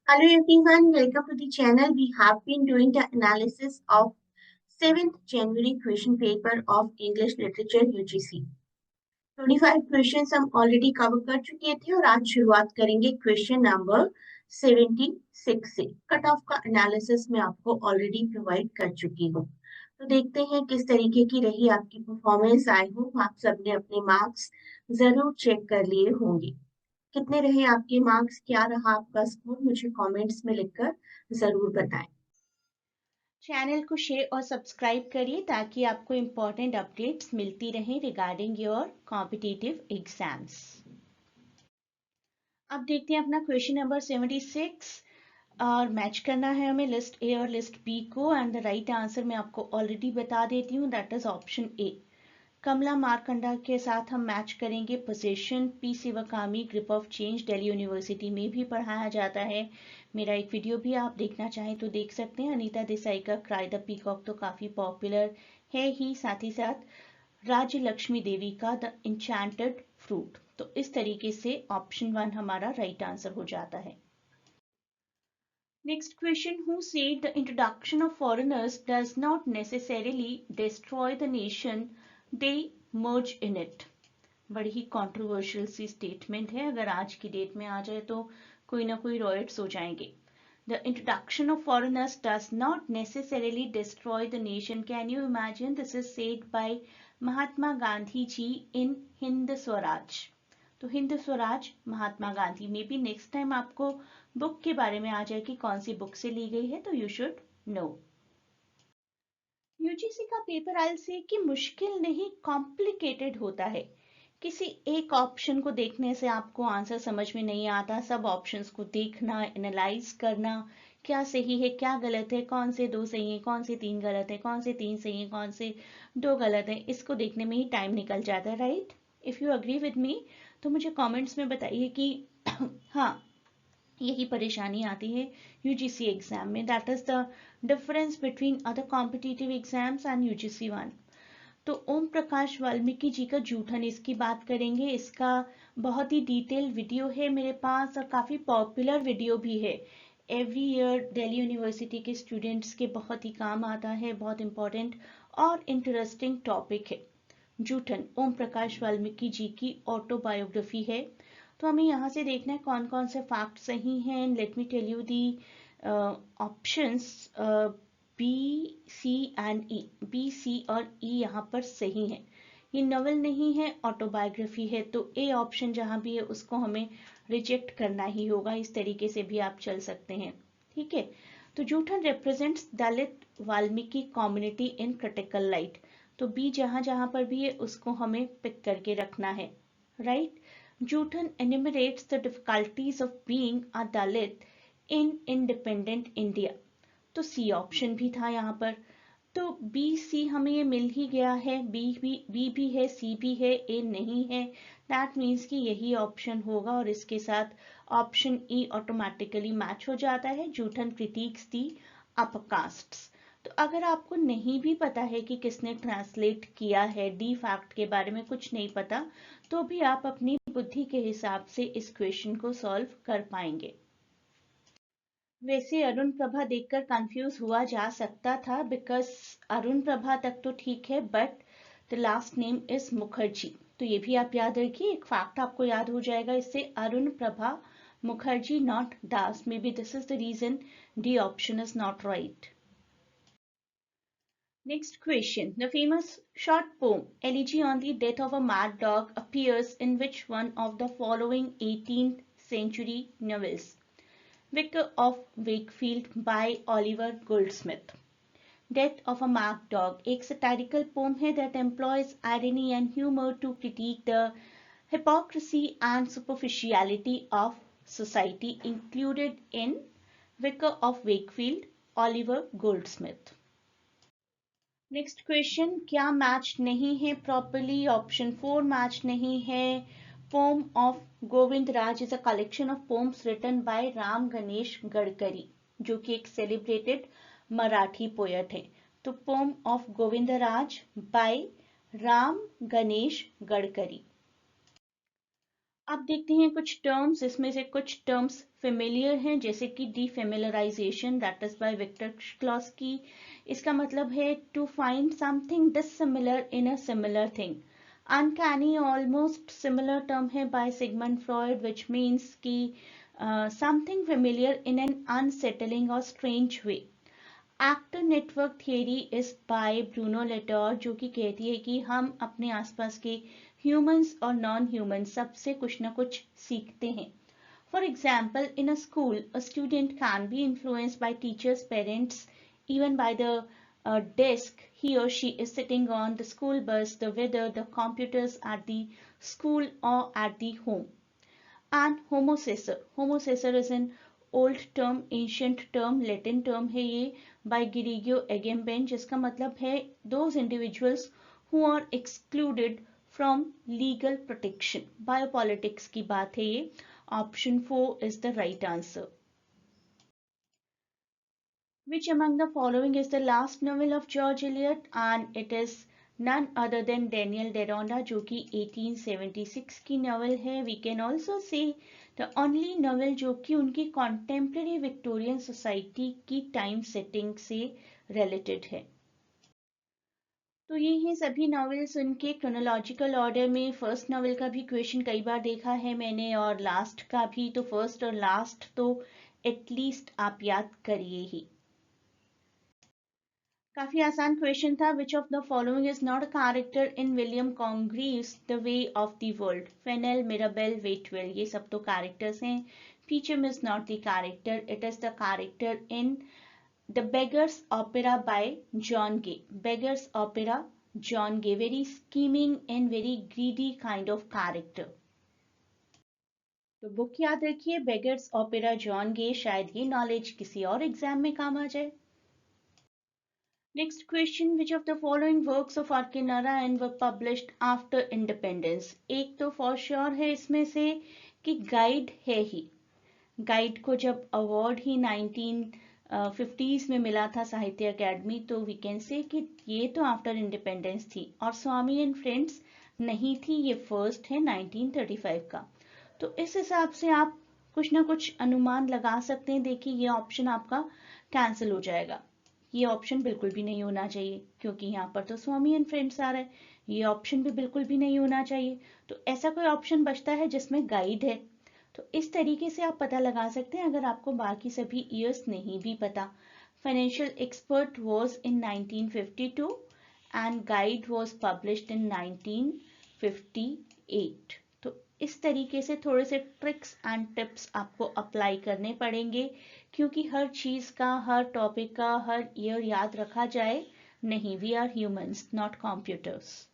Hello everyone, welcome to the channel. We have been doing the analysis of 7th January question paper of English Literature UGC. 25 questions हम already cover कर चुके थे और आज शुरुआत करेंगे क्वेश्चन नंबर 76 से। कट ऑफ का एनालिसिस मैं आपको ऑलरेडी प्रोवाइड कर चुकी हूँ। तो देखते हैं किस तरीके की रही आपकी परफॉर्मेंस। आई होप आप सबने अपने मार्क्स जरूर चेक कर लिए होंगे। कितने रहे आपके मार्क्स, क्या रहा आपका स्कोर, मुझे कमेंट्स में लिखकर जरूर बताएं। चैनल को शेयर और सब्सक्राइब करिए ताकि आपको इम्पोर्टेंट अपडेट्स मिलती रहें रिगार्डिंग योर कॉम्पिटिटिव एग्जाम्स। अब देखते हैं अपना क्वेश्चन नंबर 76 और मैच करना है हमें लिस्ट ए और लिस्ट बी को। एंड द राइट आंसर मैं आपको ऑलरेडी बता देती हूँ, that is option A. Kamala Markanda के साथ हम मैच करेंगे position. P Sivakami grip of change Delhi university में भी पढ़ाया जाता है। मेरा एक वीडियो भी आप देखना चाहें तो देख सकते हैं। अनीता देसाई का क्राई द पीकॉक तो काफ़ी पॉपुलर है ही, साथ ही साथ राज्य लक्ष्मी देवी का द इंचैंटेड फ्रूट। तो इस तरीके से ऑप्शन 1 हमारा राइट आंसर हो जाता है। Next question, who said the introduction of foreigners does not necessarily destroy the nation they merge in it? बड़ी ही कंट्रोवर्शियल सी स्टेटमेंट है, अगर आज की डेट में आ जाए तो कोई ना कोई रॉयट्स हो जाएंगे। The introduction of foreigners does not necessarily destroy the nation. Can you imagine? This is said by Mahatma Gandhi ji in Hind Swaraj. तो हिंद स्वराज महात्मा गांधी में भी नेक्स्ट टाइम आपको बुक के बारे में आ जाए कि कौन सी बुक से ली गई है तो यू शुड नो। यूजीसी का पेपर आई से कि मुश्किल नहीं कॉम्प्लिकेटेड होता है। किसी एक ऑप्शन को देखने से आपको आंसर समझ में नहीं आता, सब ऑप्शंस को देखना, एनालाइज करना, क्या सही है क्या गलत है, कौन से दो सही है कौन से तीन गलत है, कौन से तीन सही है कौन से दो गलत है, इसको देखने में ही टाइम निकल जाता है, right? If you agree with me तो मुझे कमेंट्स में बताइए कि हाँ, यही परेशानी आती है यूजीसी एग्जाम में, that is the difference between other competitive exams and UGC one. तो ओम प्रकाश वाल्मीकि जी का जूठन, इसकी बात करेंगे। इसका बहुत ही डिटेल वीडियो है मेरे पास और काफ़ी पॉपुलर वीडियो भी है। एवरी ईयर दिल्ली यूनिवर्सिटी के स्टूडेंट्स के बहुत ही काम आता है, बहुत इंपॉर्टेंट और इंटरेस्टिंग टॉपिक है। जूठन ओम प्रकाश वाल्मीकि जी की ऑटोबायोग्राफी है। तो हमें यहाँ से देखना है कौन कौन से फैक्ट सही हैं। Let me tell you the options B, C and E. B, C और ई यहाँ पर सही है। ये नॉवल नहीं है, ऑटोबायोग्राफी है, तो ए ऑप्शन जहाँ भी है उसको हमें रिजेक्ट करना ही होगा। इस तरीके से भी आप चल सकते हैं, ठीक है। तो Joothan represents Dalit Valmiki community in critical light. तो बी जहाँ जहाँ पर भी है उसको हमें पिक करके रखना है, right. Joothan enumerates the difficulties of being a Dalit in independent India। तो सी ऑप्शन भी था यहाँ पर। तो बी सी हमें ये मिल ही गया है, बी भी है, सी भी है, ए नहीं है। दैट मीन्स कि यही ऑप्शन होगा और इसके साथ ऑप्शन ई ऑटोमेटिकली मैच हो जाता है। जूठन क्रिटिक्स दी अपकास्ट्स। तो अगर आपको नहीं भी पता है कि किसने ट्रांसलेट किया है, डी फैक्ट के बारे में कुछ नहीं पता, तो भी आप अपनी बुद्धि के हिसाब से इस क्वेश्चन को सॉल्व कर पाएंगे। वैसे अरुण प्रभा देखकर कंफ्यूज हुआ जा सकता था, बिकॉज अरुण प्रभा तक तो ठीक है but the last name is Mukherjee. तो ये भी आप याद रखिए, एक फैक्ट आपको याद हो जाएगा इससे, Arun Prabha Mukherjee not Das. May be this is the reason D option is not right. Next question. The famous short poem Elegy on the Death of a Mad Dog appears in which one of the following 18th century novels? Vicar of Wakefield by Oliver Goldsmith. Death of a Mad Dog एक satirical poem है that employs irony and humor to critique the hypocrisy and superficiality of society, included in Vicar of Wakefield, Oliver Goldsmith. Next question, क्या match नहीं है properly? Option 4 match नहीं है। Poem of Govind Raj is a collection of poems written by Ram Ganesh Gadkari, जो कि एक celebrated Marathi poet है। तो poem of Govind Raj by Ram Ganesh Gadkari. आप देखते हैं कुछ टर्म्स, इसमें से कुछ टर्म्स फेमिलियर हैं, जैसे कि defamiliarization, that is by Victor Shklovsky. इसका मतलब है to find something dissimilar in a similar thing. Uncanny almost similar term है by Sigmund Freud, which means कि something familiar in an unsettling और strange way. Actor network theory is by Bruno Latour, जो कि कहती है कि हम अपने आसपास के ह्यूमंस और नॉन ह्यूमंस सबसे कुछ ना कुछ सीखते हैं। For example, in a school a student can be influenced by teachers, parents, even by the desk he or she is sitting on, the school bus, the weather, the computers at the school or at the home. And homosessor is an old term, ancient term, Latin term है ये, by Girigio Agamben, जिसका मतलब है those individuals who are excluded from legal protection. Biopolitics की बात है ये. Option 4 is the right answer. Which among the following is the last novel of George Eliot? And it is none other than Daniel Deronda, जो कि 1876 की novel है. We can also say the only novel जो कि उनकी contemporary Victorian society की time setting से related है. तो ये हैं सभी नॉवेल्स उनके क्रोनोलॉजिकल ऑर्डर में. फर्स्ट नॉवेल का भी क्वेश्चन कई बार देखा है मैंने, और लास्ट का भी. तो फर्स्ट और लास्ट तो एटलीस्ट आप याद करिए ही. काफी आसान क्वेश्चन था. Which of the following is not a character in William Congreve's the way of the world? Fainall, Mirabell, Waitwell, ये सब तो कैरेक्टर्स हैं. Peachum is not the character, it is the character in the Beggar's Opera by John Gay. Beggar's Opera, John Gay, very scheming and very greedy kind of character. तो book याद रखिए, beggars Opera, John गे. शायद ये knowledge किसी और exam में काम आ जाए. Next question, which of the following works of R. K. Narayan were published after independence? एक तो for sure है इसमें से कि गाइड है ही. गाइड को जब अवार्ड ही 1950s में मिला था साहित्य अकेडमी, तो वी कैन से कि ये तो आफ्टर इंडिपेंडेंस थी. और स्वामी एंड फ्रेंड्स नहीं थी, ये फर्स्ट है 1935 का. तो इस हिसाब से आप कुछ ना कुछ अनुमान लगा सकते हैं. देखिए ये ऑप्शन आपका कैंसिल हो जाएगा. ये ऑप्शन बिल्कुल भी नहीं होना चाहिए, क्योंकि यहाँ पर तो स्वामी एंड फ्रेंड्स आ रहा है. ये ऑप्शन भी बिल्कुल भी नहीं होना चाहिए. तो ऐसा कोई ऑप्शन बचता है जिसमें गाइड है. तो इस तरीके से आप पता लगा सकते हैं अगर आपको बाकी सभी ईयर्स नहीं भी पता. Financial expert was in 1952 and guide was published in 1958. तो इस तरीके से थोड़े से ट्रिक्स एंड टिप्स आपको अप्लाई करने पड़ेंगे, क्योंकि हर चीज का, हर टॉपिक का, हर ईयर याद रखा जाए नहीं. We are humans, not computers.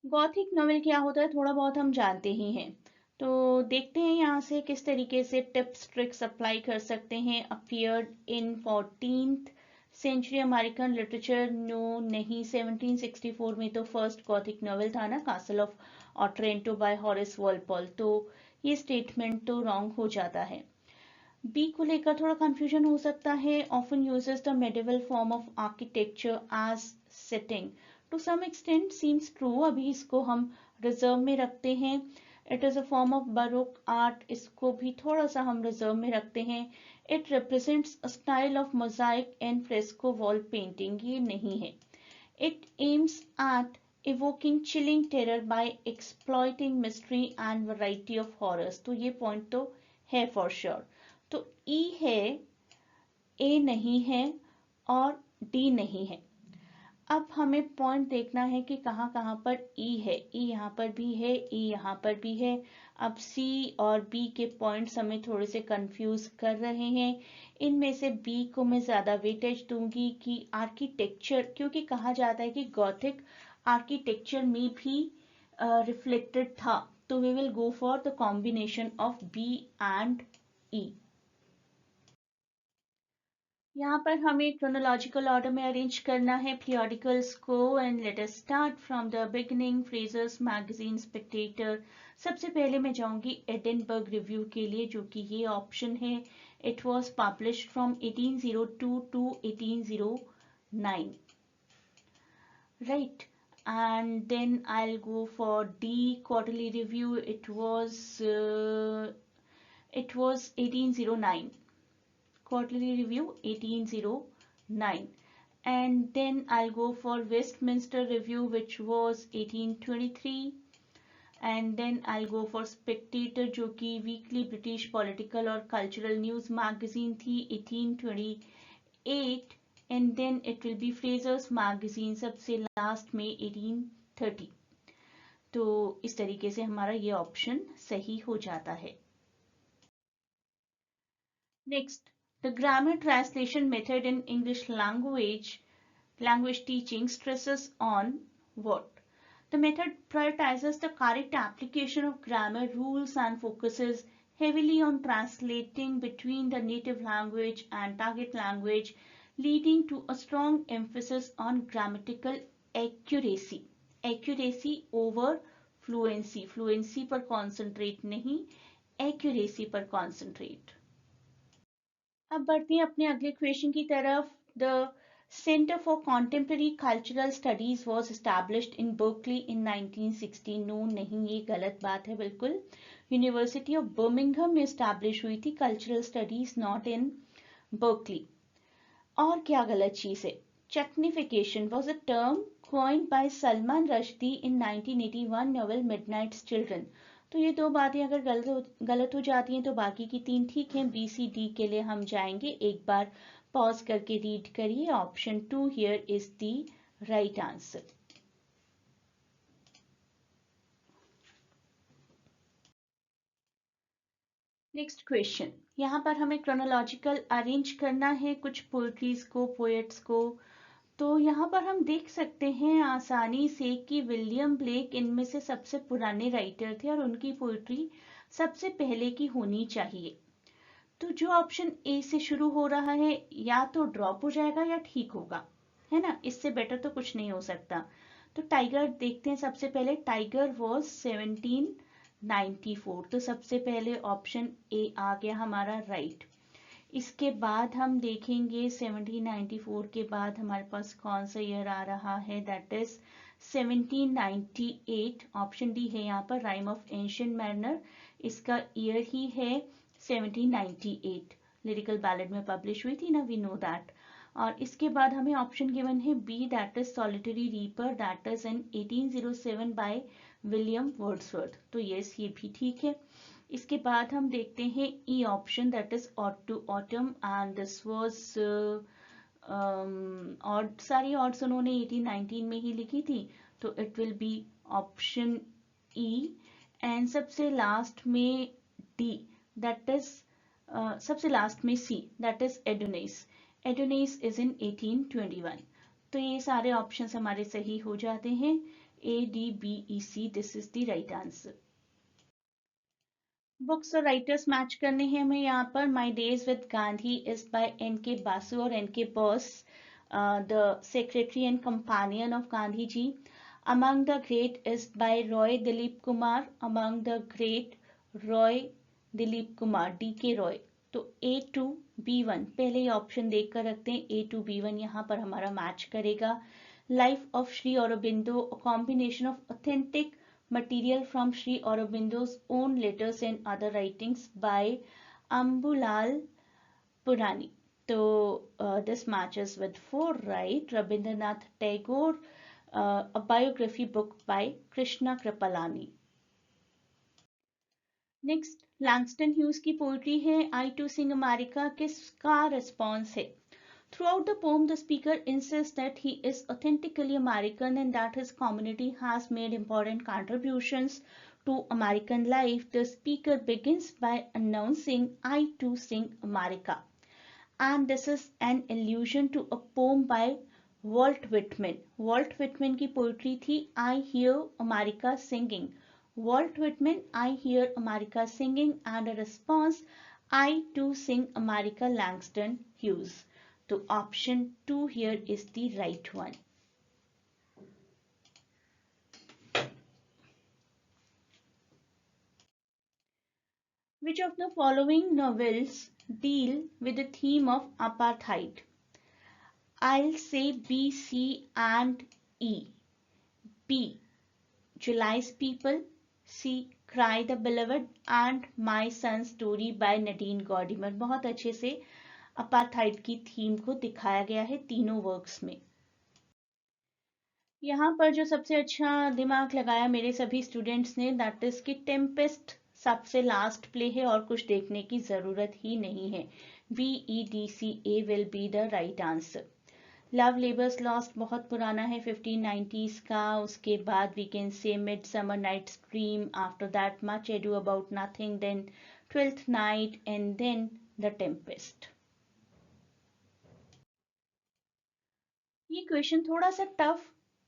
Gothic novel क्या होता है थोड़ा बहुत हम जानते ही हैं. तो देखते हैं यहाँ से किस तरीके से टिप्स ट्रिक्स अप्लाई कर सकते हैं. Appeared in 14th century American literature. No, नहीं. 1764 में तो फर्स्ट गॉथिक नॉवेल था ना, castle of Otranto by Horace Walpole. तो ये स्टेटमेंट तो रॉन्ग हो जाता है. बी को लेकर थोड़ा कंफ्यूजन हो सकता है. Often uses the medieval form of architecture as setting. To some extent seems true. अभी इसको हम रिजर्व में रखते हैं. It is a form of baroque art. इसको भी थोड़ा सा हम रिजर्व में रखते हैं. It represents a style of mosaic and fresco wall painting. ये नहीं है. It aims at evoking chilling terror by exploiting mystery and variety of horrors. तो ये पॉइंट तो है फॉर श्योर. तो ई है, ए नहीं है और डी नहीं है. अब हमें पॉइंट देखना है कि कहाँ कहाँ पर ई है. ई यहाँ पर भी है, ई यहाँ पर भी है. अब सी और बी के पॉइंट्स हमें थोड़े से कंफ्यूज कर रहे हैं. इनमें से बी को मैं ज्यादा वेटेज दूंगी कि आर्किटेक्चर, क्योंकि कहा जाता है कि गॉथिक आर्किटेक्चर में भी रिफ्लेक्टेड था. तो we will go for the combination of B and E. यहाँ पर हमें क्रोनोलॉजिकल ऑर्डर में अरेंज करना है पीरियडिकल्स को. And let us start from the beginning. Fraser's magazine, Spectator. सबसे पहले मैं जाऊंगी एडिनबर्ग रिव्यू के लिए, जो कि ये ऑप्शन है. It was published from 1802 to 1809. Right. and then I'll go for D, quarterly review. It was 1809. Quarterly review 1809. And then I'll go for Westminster Review, which was 1823. And then I'll go for Spectator, जो कि weekly British political और cultural news magazine थी, 1828. And then it will be Fraser's magazine सबसे last में 1830. तो इस तरीके से हमारा ये ऑप्शन सही हो जाता है. Next, the grammar translation method in English language teaching stresses on what? The method prioritizes the correct application of grammar rules and focuses heavily on translating between the native language and target language, leading to a strong emphasis on grammatical accuracy. Accuracy over fluency. Fluency पर concentrate नहीं, accuracy पर concentrate. अब बढ़ते हैं अपने अगले question की तरफ. The Center for Contemporary Cultural Studies was established in Berkeley in 1960. No, नहीं, ये गलत बात है बिल्कुल. University of Birmingham में establish हुई थी Cultural Studies, not in Berkeley. और क्या गलत चीज है? Chutnification was a term coined by Salman Rushdie in 1981 novel Midnight's Children. तो ये दो बातें अगर गलत हो जाती हैं तो बाकी की तीन ठीक हैं. बी सी डी के लिए हम जाएंगे. एक बार पॉज करके रीड करिए. Option 2 here is the right answer. Next question. यहाँ पर हमें क्रोनोलॉजिकल अरेंज करना है कुछ पोएट्रीज को, पोएट्स को. तो यहाँ पर हम देख सकते हैं आसानी से कि विलियम ब्लेक इनमें से सबसे पुराने राइटर थे और उनकी पोएट्री सबसे पहले की होनी चाहिए. तो जो ऑप्शन ए से शुरू हो रहा है या तो ड्रॉप हो जाएगा या ठीक होगा, है ना. इससे बेटर तो कुछ नहीं हो सकता. तो टाइगर देखते हैं सबसे पहले. Tiger was 1794. तो सबसे पहले ऑप्शन ए आ गया हमारा राइट. इसके बाद हम देखेंगे 1794 के बाद हमारे पास कौन सा ईयर आ रहा है. That is 1798. ऑप्शन डी है यहाँ पर. राइम ऑफ एंशिएंट मैरिनर, इसका ईयर ही है 1798. लिरिकल बैलेड में पब्लिश हुई थी ना, वी नो दैट. और इसके बाद हमें ऑप्शन गिवन है B, that is solitary reaper, that is in 1807 by William Wordsworth. तो यस, ये भी ठीक है. इसके बाद हम देखते हैं E option, that is ode to autumn, and this was ode. सारी ऑड्स उन्होंने 1819 में ही लिखी थी. तो it will be option E. And सबसे लास्ट में डी, दैट इज सबसे लास्ट में C, that is Adonis. Adonis is in 1821. तो ये सारे ऑप्शंस हमारे सही हो जाते हैं. A D B E C, this is the right answer. Books और राइटर्स मैच करने हैं हमें यहाँ पर. My days with Gandhi is by N K Basu और N K Bose, the secretary and companion of Gandhi ji. Among the great is by Roy Dilip Kumar. Among the great Roy Dilip Kumar, D K Roy. तो ए to be one, पहले ही option देख कर रखते हैं. ए टू बी वन यहाँ पर हमारा मैच करेगा. Life of Shri Aurobindo, a combination of authentic material from Sri Aurobindo's own letters and other writings by Ambulal Purani. So this matches with 4 right. Rabindranath Tagore, a biography book by Krishna Kripalani. Next, Langston Hughes की poetry है I to Sing America. किसका response है? Throughout the poem, the speaker insists that he is authentically American and that his community has made important contributions to American life. The speaker begins by announcing, I too sing America. And this is an allusion to a poem by Walt Whitman. Walt Whitman की poetry थी I Hear America Singing. Walt Whitman, I Hear America Singing, and a response, I too sing America, Langston Hughes. So option 2 here is the right one. Which of the following novels deal with the theme of apartheid? I'll say B, C and E. B. July's People, C. Cry the Beloved and My Son's Story by Nadine Gordimer। बहुत अच्छे से apartheid की theme को दिखाया गया है तीनों works में। यहाँ पर जो सबसे अच्छा दिमाग लगाया मेरे सभी स्टूडेंट्स ने, दैट इज कि टेम्पेस्ट सबसे लास्ट प्ले है और कुछ देखने की जरूरत ही नहीं है। VEDCA will be the right answer. Love labour's lost बहुत पुराना है, 1590s का। उसके बाद we can say midsummer night's dream, after that much ado about nothing, then twelfth night and then the tempest. ये क्वेश्चन थोड़ा सा टफ,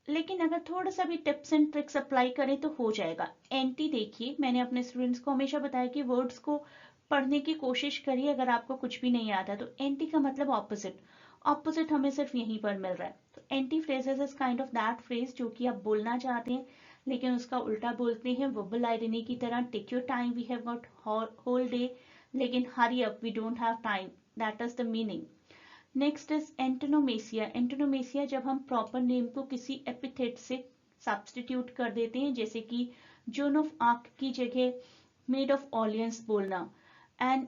लेकिन अगर थोड़ा सा भी टिप्स एंड ट्रिक्स अप्लाई करें तो हो जाएगा। एंटी देखिए, मैंने अपने स्टूडेंट्स को हमेशा बताया कि वर्ड्स को पढ़ने की कोशिश करिए। अगर आपको कुछ भी नहीं आता तो एंटी का मतलब ऑपोजिट, ऑपोजिट हमें सिर्फ यहीं पर मिल रहा है। तो anti phrases is kind of that phrase जो कि आप बोलना चाहते हैं लेकिन उसका उल्टा बोलते हैं, वर्बल आयरनी की तरह। Take your time, we have got whole day, लेकिन hurry up, we don't have time, that is the meaning. Next is antonomasia. Antonomasia जब हम प्रॉपर नेम को किसी एपिथेट से सब्स्टिट्यूट कर देते हैं, जैसे कि जोन ऑफ आर्क की जगह मेड ऑफ ऑलियंस बोलना। And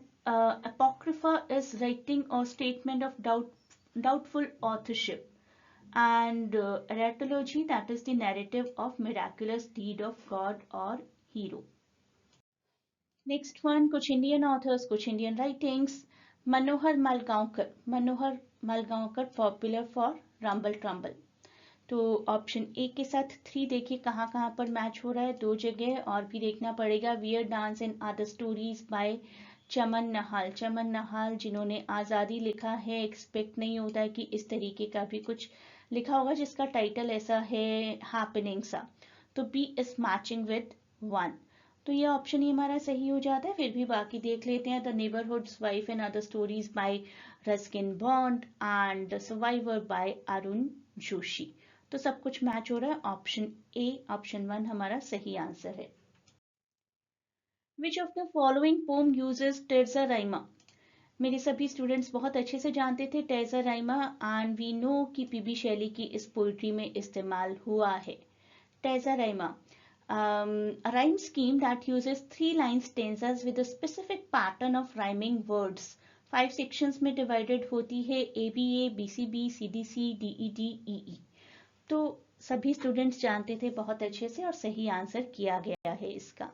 apocrypha is writing or statement of doubtful authorship, and eratology, that is the narrative of miraculous deed of god or hero. Next one, कुछ Indian authors, कुछ Indian writings. Manohar Malgaonkar, Manohar Malgaonkar popular for rumble tremble. तो option A के साथ 3 देखिए कहाँ कहाँ पर match हो रहा है, 2 जगह और भी देखना पड़ेगा। Weird dance and other stories by Chaman Nahal. Chaman Nahal जिन्होंने आज़ादी लिखा है, एक्सपेक्ट नहीं होता है कि इस तरीके का भी कुछ लिखा होगा जिसका टाइटल ऐसा है हैपनिंग सा। तो बी इज मैचिंग विद 1, तो ये ऑप्शन ही हमारा सही हो जाता है। फिर भी बाकी देख लेते हैं। The neighbourhoods wife and other stories by Ruskin Bond and survivor by Arun Joshi. तो सब कुछ मैच हो रहा है। ऑप्शन ए, ऑप्शन 1 हमारा सही आंसर है। Which of the following poem uses terza rima. मेरे सभी स्टूडेंट्स बहुत अच्छे से जानते थे terza rima, and we know कि पीबी शैली की इस पोइट्री में इस्तेमाल हुआ है। टेर्जा Raima, a rhyme scheme that uses 3 line stanzas with a specific pattern of rhyming words। 5 sections में divided होती है, ABA, BCB, CDC, DED, EE। तो सभी स्टूडेंट्स जानते थे बहुत अच्छे से और सही आंसर किया गया है इसका।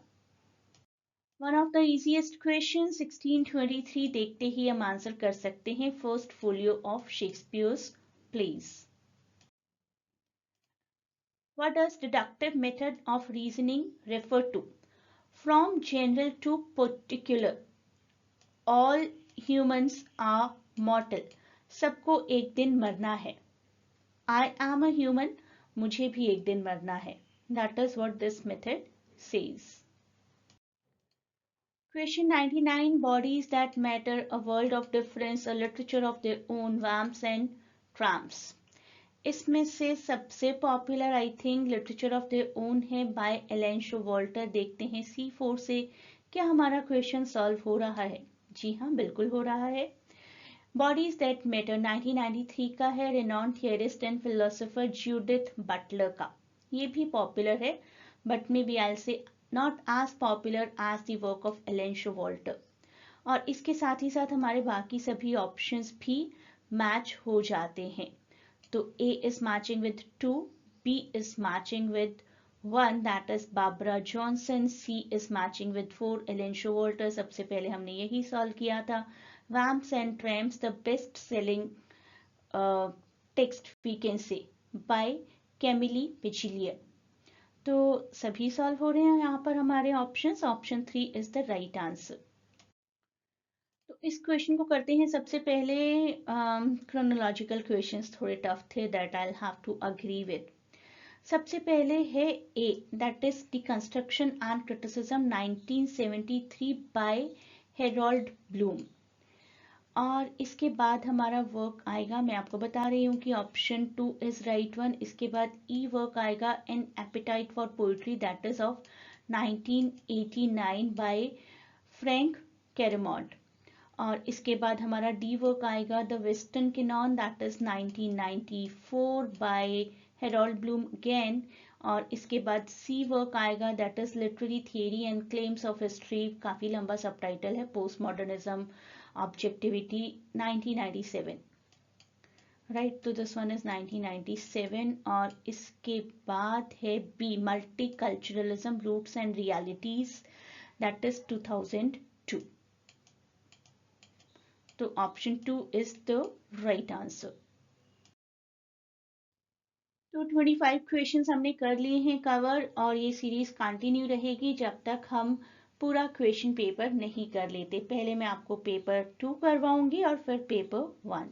One of the easiest question 1623 देखते ही हम आंसर कर सकते हैं। First folio of Shakespeare's plays. What does deductive method of reasoning refer to? From general to particular, all humans are mortal। सबको एक दिन मरना है। I am a human, मुझे भी एक दिन मरना है। That is what this method says। Question 99, bodies that matter, a world of difference, a literature of their own, vamps and tramps। इसमें से सबसे popular I think literature of their own है बाय एलेन शोवाल्टर। देखते हैं C4 से क्या हमारा question solve हो रहा है। जी हाँ, बिल्कुल हो रहा है। बॉडीज दैट मैटर 1993 का है, renowned theorist and philosopher Judith Butler का। ये भी पॉपुलर है but may be I say not as popular as the work of Elaine Showalter. और इसके साथ ही साथ हमारे बाकी सभी ऑप्शंस भी मैच हो जाते हैं। तो A is matching with 2, B is matching with 1, that is Barbara Johnson, C is matching with 4, Ellen Showalter। सबसे पहले हमने यही सॉल्व किया था। Vamps and Tramps, the best selling text we can say by Camille Pagilier। तो सभी solve हो रहे हैं यहाँ पर हमारे options. Option 3 is the right answer. तो इस क्वेश्चन को करते हैं सबसे पहले। क्रोनोलॉजिकल क्वेश्चंस थोड़े टफ थे, that I have to agree with. सबसे पहले है ए, that is the construction and criticism 1973 bye Harold Bloom. और इसके बाद हमारा वर्क आएगा, मैं आपको बता रही हूँ कि ऑप्शन 2 इज राइट वन। इसके बाद ई वर्क आएगा an appetite for poetry, that is of 1989 by Frank Kermode. और इसके बाद हमारा डी वर्क आएगा the western canon, that is 1994 by Harold Bloom again. और इसके बाद सी वर्क आएगा, that is literary theory and claims of history, काफ़ी लंबा सब टाइटल है, पोस्ट मॉडर्निज्म ऑब्जेक्टिविटी 1997, राइट, तो दिस वन इज 1997। और इसके बाद है B multi culturalism roots and realities, that is 2002। तो option 2 is the right answer. तो 25 क्वेश्चंस हमने कर लिए हैं कवर, और ये सीरीज कंटिन्यू रहेगी जब तक हम पूरा क्वेश्चन पेपर नहीं कर लेते। पहले मैं आपको पेपर 2 करवाऊंगी और फिर पेपर 1।